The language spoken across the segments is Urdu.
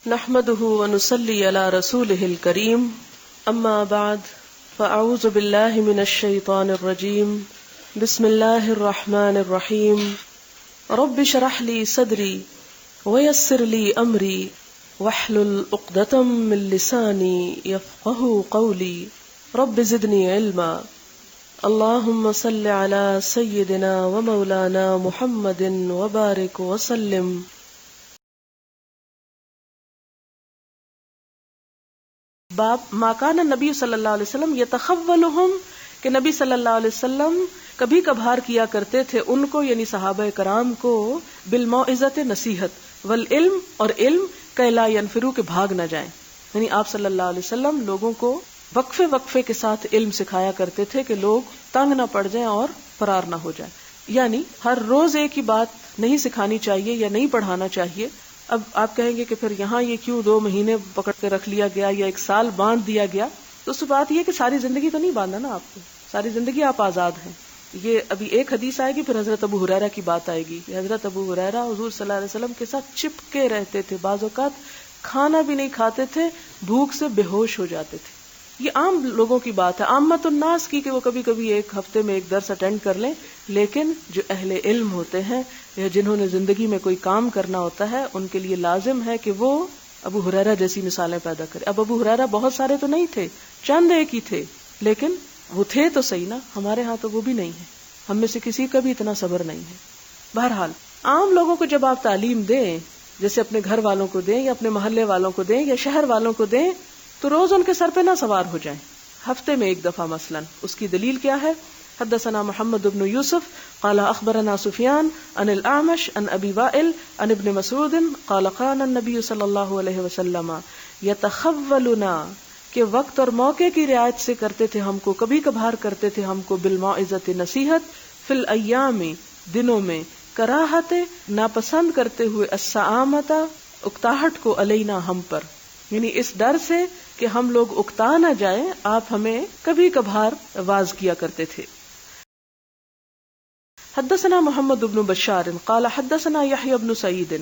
نحمده ونصلي على رسوله الكريم اما بعد فاعوذ بالله من الشيطان الرجيم بسم الله الرحمن الرحيم رب اشرح لي صدري ويسر لي امري واحلل عقدة من لساني يفقهوا قولي رب زدني علما اللهم صل على سيدنا ومولانا محمد وبارك وسلم. باب ما کان نبی صلی اللہ علیہ وسلم یتخولہم کہ نبی صلی اللہ علیہ وسلم کبھی کبھار کیا کرتے تھے ان کو یعنی صحابہ کرام کو بالموعظۃ نصیحت والعلم اور علم کہ لا ینفروا کہ بھاگ نہ جائیں. یعنی آپ صلی اللہ علیہ وسلم لوگوں کو وقفے کے ساتھ علم سکھایا کرتے تھے کہ لوگ تنگ نہ پڑ جائیں اور فرار نہ ہو جائیں. یعنی ہر روز ایک ہی بات نہیں سکھانی چاہیے یا نہیں پڑھانا چاہیے. اب آپ کہیں گے کہ پھر یہاں یہ کیوں 2 مہینے پکڑ کے رکھ لیا گیا یا 1 سال باندھ دیا گیا؟ تو اس بات یہ کہ ساری زندگی تو نہیں باندھا نا آپ کو، ساری زندگی آپ آزاد ہیں. یہ ابھی ایک حدیث آئے گی، پھر حضرت ابو ہریرہ کی بات آئے گی. حضرت ابو ہریرہ حضور صلی اللہ علیہ وسلم کے ساتھ چپکے رہتے تھے، بعض اوقات کھانا بھی نہیں کھاتے تھے، بھوک سے بے ہوش ہو جاتے تھے. یہ عام لوگوں کی بات ہے، عامت الناس کی، کہ وہ کبھی کبھی ایک ہفتے میں 1 درس اٹینڈ کر لیں. لیکن جو اہل علم ہوتے ہیں یا جنہوں نے زندگی میں کوئی کام کرنا ہوتا ہے، ان کے لیے لازم ہے کہ وہ ابو ہریرہ جیسی مثالیں پیدا کرے. اب ابو ہریرہ بہت سارے تو نہیں تھے، چند ایک ہی تھے، لیکن وہ تھے تو صحیح نا. ہمارے ہاں تو وہ بھی نہیں ہے، ہم میں سے کسی کا بھی اتنا صبر نہیں ہے. بہرحال عام لوگوں کو جب آپ تعلیم دیں، جیسے اپنے گھر والوں کو دیں یا اپنے محلے والوں کو دیں یا شہر والوں کو دیں، تو روز ان کے سر پہ نہ سوار ہو جائیں، ہفتے میں 1 دفعہ مثلا. اس کی دلیل کیا ہے؟ حدثنا محمد بن یوسف قال اخبرنا سفیان عن الاعمش عن ابی وائل عن ابن مسعود قال قال النبی صلی اللہ علیہ وسلم یتخولنا کہ وقت اور موقع کی رعایت سے کرتے تھے ہم کو، کبھی کبھار کرتے تھے ہم کو، بالموعظۃ نصیحت، فی الایام دنوں میں، کراہت ناپسند کرتے ہوئے، السعامۃ اکتاہٹ کو، علینا ہم پر، یعنی اس ڈر سے کہ ہم لوگ اکتا نہ جائیں آپ ہمیں کبھی کبھار واز کیا کرتے تھے. حدثنا محمد بن بشار قال حدثنا يحيى بن سعيد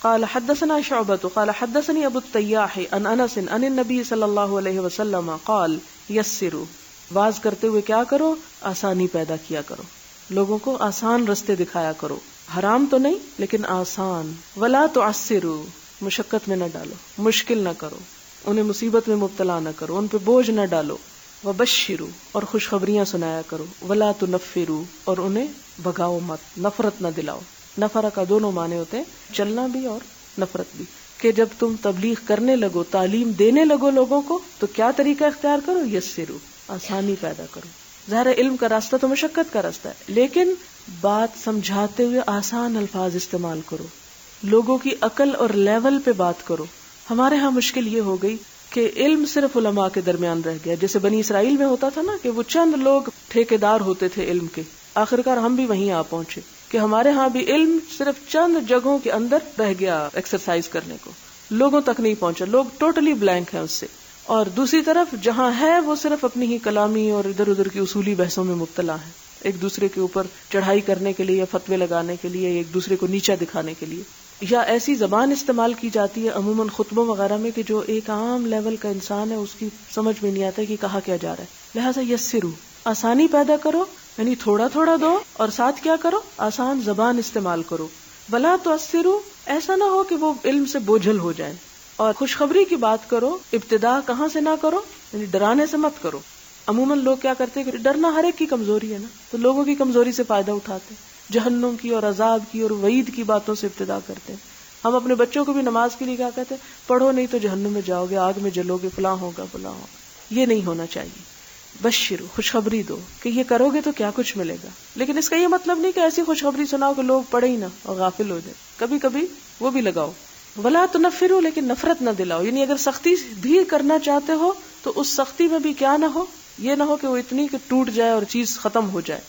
قال حدثنا شعبة قال حدثني ابو التياح عن انس عن النبي صلی اللہ علیہ وسلم قال یسروا، واز کرتے ہوئے کیا کرو؟ آسانی پیدا کیا کرو، لوگوں کو آسان رستے دکھایا کرو، حرام تو نہیں لیکن آسان. ولا تعسروا، مشقت میں نہ ڈالو، مشکل نہ کرو، انہیں مصیبت میں مبتلا نہ کرو، ان پہ بوجھ نہ ڈالو. وبشروا، اور خوشخبریاں سنایا کرو. ولا تنفروا، اور انہیں بھگاؤ مت، نفرت نہ دلاؤ. نفرہ کا 2 معنی ہوتے ہیں، چلنا بھی اور نفرت بھی. کہ جب تم تبلیغ کرنے لگو، تعلیم دینے لگو لوگوں کو، تو کیا طریقہ اختیار کرو؟ یسروا، آسانی پیدا کرو. ظاہر علم کا راستہ تو مشقت کا راستہ ہے، لیکن بات سمجھاتے ہوئے آسان الفاظ استعمال کرو، لوگوں کی عقل اور لیول پہ بات کرو. ہمارے ہاں مشکل یہ ہو گئی کہ علم صرف علماء کے درمیان رہ گیا، جیسے بنی اسرائیل میں ہوتا تھا نا کہ وہ چند لوگ ٹھیکیدار ہوتے تھے علم کے. آخرکار ہم بھی وہیں آ پہنچے کہ ہمارے ہاں بھی علم صرف چند جگہوں کے اندر رہ گیا ایکسرسائز کرنے کو، لوگوں تک نہیں پہنچا، لوگ ٹوٹلی بلینک ہیں اس سے. اور دوسری طرف جہاں ہے وہ صرف اپنی ہی کلامی اور ادھر ادھر کی اصولی بحثوں میں مبتلا ہیں، ایک دوسرے کے اوپر چڑھائی کرنے کے لیے یا فتوے لگانے کے لیے، ایک دوسرے کو نیچا دکھانے کے لیے. یا ایسی زبان استعمال کی جاتی ہے عموماً خطبوں وغیرہ میں کہ جو ایک عام لیول کا انسان ہے اس کی سمجھ میں نہیں آتا کہ کہا کیا جا رہا ہے. لہٰذا یسروا، آسانی پیدا کرو، یعنی تھوڑا تھوڑا دو، اور ساتھ کیا کرو؟ آسان زبان استعمال کرو. ولا تعسروا، ایسا نہ ہو کہ وہ علم سے بوجھل ہو جائیں. اور خوشخبری کی بات کرو، ابتدا کہاں سے نہ کرو، یعنی ڈرانے سے مت کرو. عموماً لوگ کیا کرتے ہیں کہ ڈرنا ہر ایک کی کمزوری ہے نا، تو لوگوں کی کمزوری سے فائدہ اٹھاتے ہیں، جہنم کی اور عذاب کی اور وعید کی باتوں سے ابتدا کرتے ہیں. ہم اپنے بچوں کو بھی نماز کے لیے کیا کہتے ہیں؟ پڑھو نہیں تو جہنم میں جاؤ گے، آگ میں جلو گے، فلاں ہوگا فلاں ہوگا. یہ نہیں ہونا چاہیے. بشرو، خوشخبری دو کہ یہ کرو گے تو کیا کچھ ملے گا. لیکن اس کا یہ مطلب نہیں کہ ایسی خوشخبری سناؤ کہ لوگ پڑھے ہی نہ اور غافل ہو جائے. کبھی کبھی وہ بھی لگاؤ. ولا تنفروا، لیکن نفرت نہ دلاؤ، یعنی اگر سختی بھی کرنا چاہتے ہو تو اس سختی میں بھی کیا نہ ہو، یہ نہ ہو کہ وہ اتنی کہ ٹوٹ جائے اور چیز ختم ہو جائے.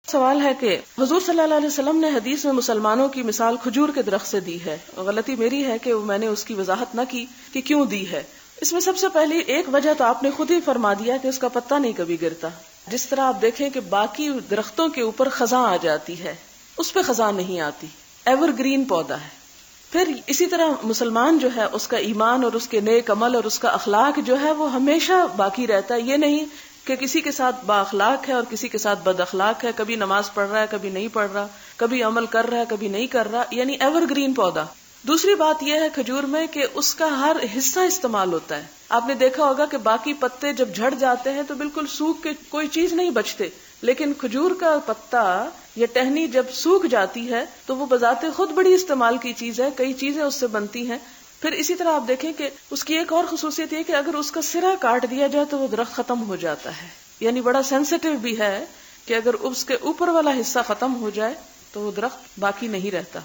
سوال ہے کہ حضور صلی اللہ علیہ وسلم نے حدیث میں مسلمانوں کی مثال کھجور کے درخت سے دی ہے. غلطی میری ہے کہ میں نے اس کی وضاحت نہ کی کہ کیوں دی ہے. اس میں سب سے پہلی ایک وجہ تو آپ نے خود ہی فرما دیا کہ اس کا پتا نہیں کبھی گرتا. جس طرح آپ دیکھیں کہ باقی درختوں کے اوپر خزاں آ جاتی ہے، اس پہ خزاں نہیں آتی، ایور گرین پودا ہے. پھر اسی طرح مسلمان جو ہے اس کا ایمان اور اس کے نیک عمل اور اس کا اخلاق جو ہے وہ ہمیشہ باقی رہتا ہے. یہ نہیں کہ کسی کے ساتھ با اخلاق ہے اور کسی کے ساتھ بد اخلاق ہے، کبھی نماز پڑھ رہا ہے کبھی نہیں پڑھ رہا، کبھی عمل کر رہا ہے کبھی نہیں کر رہا، یعنی ایور گرین پودا. دوسری بات یہ ہے کھجور میں کہ اس کا ہر حصہ استعمال ہوتا ہے. آپ نے دیکھا ہوگا کہ باقی پتے جب جھڑ جاتے ہیں تو بالکل سوکھ کے کوئی چیز نہیں بچتے، لیکن کھجور کا پتا یا ٹہنی جب سوکھ جاتی ہے تو وہ بذات خود بڑی استعمال کی چیز ہے، کئی چیزیں اس سے بنتی ہیں. پھر اسی طرح آپ دیکھیں کہ اس کی ایک اور خصوصیت یہ کہ اگر اس کا سرا کاٹ دیا جائے تو وہ درخت ختم ہو جاتا ہے، یعنی بڑا سینسیٹیو بھی ہے کہ اگر اس کے اوپر والا حصہ ختم ہو جائے تو وہ درخت باقی نہیں رہتا.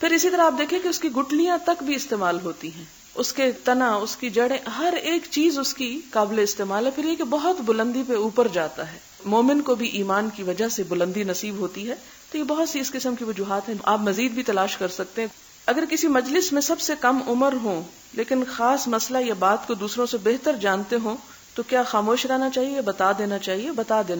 پھر اسی طرح آپ دیکھیں کہ اس کی گٹلیاں تک بھی استعمال ہوتی ہیں، اس کے تنا، اس کی جڑیں، ہر ایک چیز اس کی قابل استعمال ہے. پھر یہ کہ بہت بلندی پہ اوپر جاتا ہے، مومن کو بھی ایمان کی وجہ سے بلندی نصیب ہوتی ہے. تو یہ بہت سی اس قسم کی وجوہات ہیں، آپ مزید بھی تلاش کر سکتے ہیں. اگر کسی مجلس میں سب سے کم عمر ہوں لیکن خاص مسئلہ یا بات کو دوسروں سے بہتر جانتے ہوں تو کیا خاموش رہنا چاہیے؟ بتا دینا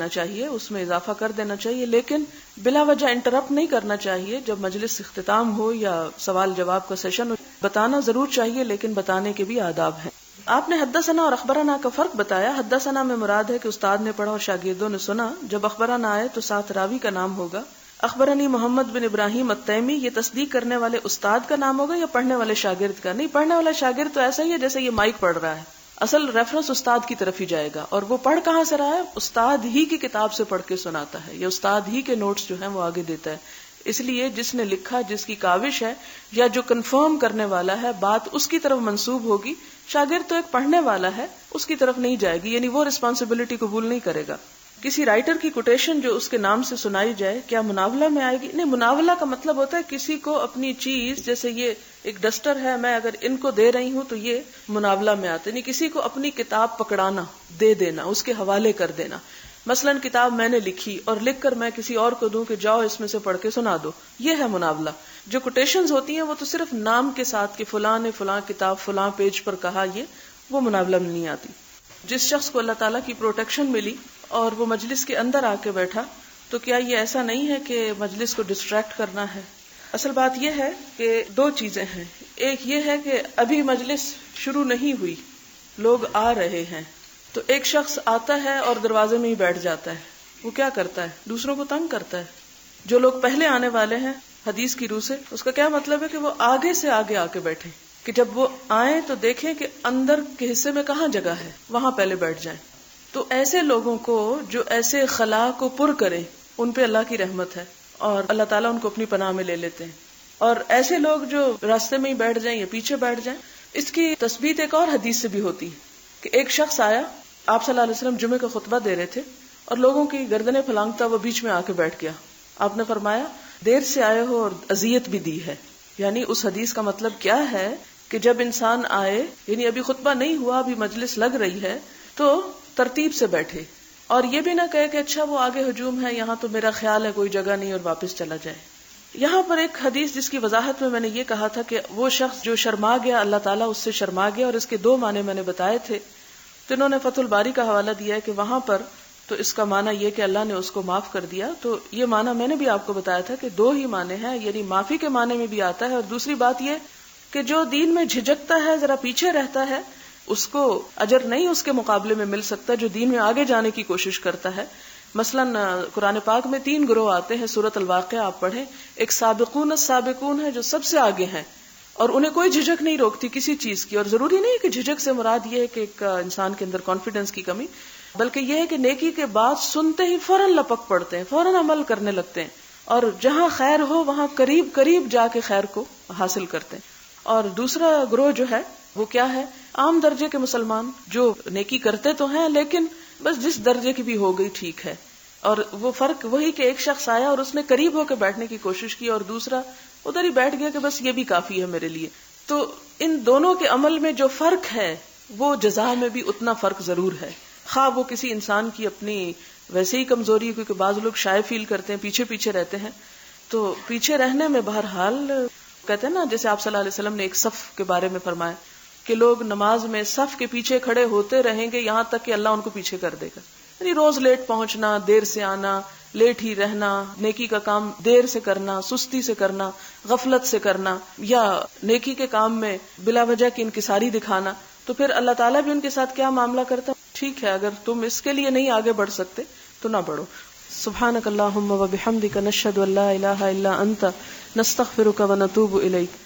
چاہیے، اس میں اضافہ کر دینا چاہیے، لیکن بلا وجہ انٹرپٹ نہیں کرنا چاہیے. جب مجلس اختتام ہو یا سوال جواب کا سیشن ہو بتانا ضرور چاہیے، لیکن بتانے کے بھی آداب ہیں. آپ نے حدثنا اور اخبرنا کا فرق بتایا. حدثنا میں مراد ہے کہ استاد نے پڑھا اور شاگردوں نے سنا. جب اخبرنا آئے تو ساتھ راوی کا نام ہوگا. اخبرنی محمد بن ابراہیم التیمی، یہ تصدیق کرنے والے استاد کا نام ہوگا یا پڑھنے والے شاگرد کا؟ نہیں، پڑھنے والا شاگرد تو ایسا ہی ہے جیسے یہ مائک پڑھ رہا ہے، اصل ریفرنس استاد کی طرف ہی جائے گا. اور وہ پڑھ کہاں سے رہا ہے؟ استاد ہی کی کتاب سے پڑھ کے سناتا ہے، یا استاد ہی کے نوٹس جو ہیں وہ آگے دیتا ہے. اس لیے جس نے لکھا، جس کی کاوش ہے یا جو کنفرم کرنے والا ہے، بات اس کی طرف منسوب ہوگی. شاگرد تو ایک پڑھنے والا ہے، اس کی طرف نہیں جائے گی، یعنی وہ رسپانسبلٹی قبول نہیں کرے گا. کسی رائٹر کی کوٹیشن جو اس کے نام سے سنائی جائے کیا مناولہ میں آئے گی؟ نہیں، مناولہ کا مطلب ہوتا ہے کسی کو اپنی چیز، جیسے یہ ایک ڈسٹر ہے، میں اگر ان کو دے رہی ہوں تو یہ مناولہ میں آتا ہے. یعنی کسی کو اپنی کتاب پکڑانا، دے دینا، اس کے حوالے کر دینا. مثلا کتاب میں نے لکھی اور لکھ کر میں کسی اور کو دوں کہ جاؤ اس میں سے پڑھ کے سنا دو، یہ ہے مناولہ. جو کوٹیشنز ہوتی ہیں وہ تو صرف نام کے ساتھ کہ فلاں نے فلاں کتاب فلاں پیج پر کہا، وہ مناولہ میں نہیں آتی. جس شخص کو اللہ تعالیٰ کی پروٹیکشن ملی اور وہ مجلس کے اندر آ کے بیٹھا تو کیا یہ ایسا نہیں ہے کہ مجلس کو ڈسٹریکٹ کرنا ہے؟ اصل بات یہ ہے کہ دو چیزیں ہیں. ایک یہ ہے کہ ابھی مجلس شروع نہیں ہوئی، لوگ آ رہے ہیں، تو ایک شخص آتا ہے اور دروازے میں ہی بیٹھ جاتا ہے. وہ کیا کرتا ہے؟ دوسروں کو تنگ کرتا ہے. جو لوگ پہلے آنے والے ہیں حدیث کی روح سے، اس کا کیا مطلب ہے کہ وہ آگے سے آگے آ کے بیٹھے، کہ جب وہ آئیں تو دیکھیں کہ اندر کے حصے میں کہاں جگہ ہے، وہاں پہلے بیٹھ جائیں. تو ایسے لوگوں کو جو ایسے خلا کو پر کرے ان پہ اللہ کی رحمت ہے اور اللہ تعالیٰ ان کو اپنی پناہ میں لے لیتے ہیں. اور ایسے لوگ جو راستے میں ہی بیٹھ جائیں یا پیچھے بیٹھ جائیں، اس کی تثبیت ایک اور حدیث سے بھی ہوتی ہے کہ ایک شخص آیا، آپ صلی اللہ علیہ وسلم جمعے کا خطبہ دے رہے تھے اور لوگوں کی گردنیں پھلانگتا وہ بیچ میں آ کے بیٹھ گیا. آپ نے فرمایا دیر سے آئے ہو اور اذیت بھی دی ہے. یعنی اس حدیث کا مطلب کیا ہے کہ جب انسان آئے، یعنی ابھی خطبہ نہیں ہوا، ابھی مجلس لگ رہی ہے، تو ترتیب سے بیٹھے اور یہ بھی نہ کہے کہ اچھا وہ آگے ہجوم ہے، یہاں تو میرا خیال ہے کوئی جگہ نہیں، اور واپس چلا جائے. یہاں پر ایک حدیث جس کی وضاحت میں نے یہ کہا تھا کہ وہ شخص جو شرما گیا، اللہ تعالیٰ اس سے شرما گیا، اور اس کے دو معنی میں نے بتائے تھے. تو انہوں نے فتح الباری کا حوالہ دیا ہے کہ وہاں پر تو اس کا معنی یہ کہ اللہ نے اس کو معاف کر دیا. تو یہ معنی میں نے بھی آپ کو بتایا تھا کہ دو ہی معنی ہیں، یعنی معافی کے معنی میں بھی آتا ہے، اور دوسری بات یہ کہ جو دین میں جھجکتا ہے، ذرا پیچھے رہتا ہے، اس کو اجر نہیں اس کے مقابلے میں مل سکتا جو دین میں آگے جانے کی کوشش کرتا ہے. مثلاً قرآن پاک میں 3 گروہ آتے ہیں، سورۃ الواقعہ آپ پڑھیں. ایک سابقون السابقون ہے جو سب سے آگے ہیں اور انہیں کوئی جھجک نہیں روکتی کسی چیز کی. اور ضروری نہیں کہ جھجک سے مراد یہ ہے کہ ایک انسان کے اندر کانفیڈنس کی کمی، بلکہ یہ ہے کہ نیکی کے بات سنتے ہی فوراً لپک پڑتے ہیں، فوراً عمل کرنے لگتے ہیں، اور جہاں خیر ہو وہاں قریب قریب جا کے خیر کو حاصل کرتے ہیں. اور دوسرا گروہ جو ہے وہ کیا ہے؟ عام درجے کے مسلمان جو نیکی کرتے تو ہیں لیکن بس جس درجے کی بھی ہو گئی ٹھیک ہے. اور وہ فرق وہی کہ ایک شخص آیا اور اس نے قریب ہو کے بیٹھنے کی کوشش کی اور دوسرا ادھر ہی بیٹھ گیا کہ بس یہ بھی کافی ہے میرے لیے. تو ان دونوں کے عمل میں جو فرق ہے وہ جزا میں بھی اتنا فرق ضرور ہے، خواہ وہ کسی انسان کی اپنی ویسے ہی کمزوری، کیونکہ بعض لوگ شائع فیل کرتے ہیں، پیچھے پیچھے رہتے ہیں. تو پیچھے رہنے میں بہرحال کہتے ہیں نا، جیسے آپ صلی اللہ علیہ وسلم نے ایک صف کے بارے میں فرمایا کہ لوگ نماز میں صف کے پیچھے کھڑے ہوتے رہیں گے یہاں تک کہ اللہ ان کو پیچھے کر دے گا. یعنی روز لیٹ پہنچنا، دیر سے آنا، لیٹ ہی رہنا، نیکی کا کام دیر سے کرنا، سستی سے کرنا، غفلت سے کرنا، یا نیکی کے کام میں بلا وجہ کی انکساری دکھانا، تو پھر اللہ تعالیٰ بھی ان کے ساتھ کیا معاملہ کرتا ہے؟ ٹھیک ہے، اگر تم اس کے لیے نہیں آگے بڑھ سکتے تو نہ بڑھو. سبحانک اللہم و بحمدک، نشہد ان لا الہ الا انت، نستغفرک و نتوب الیک.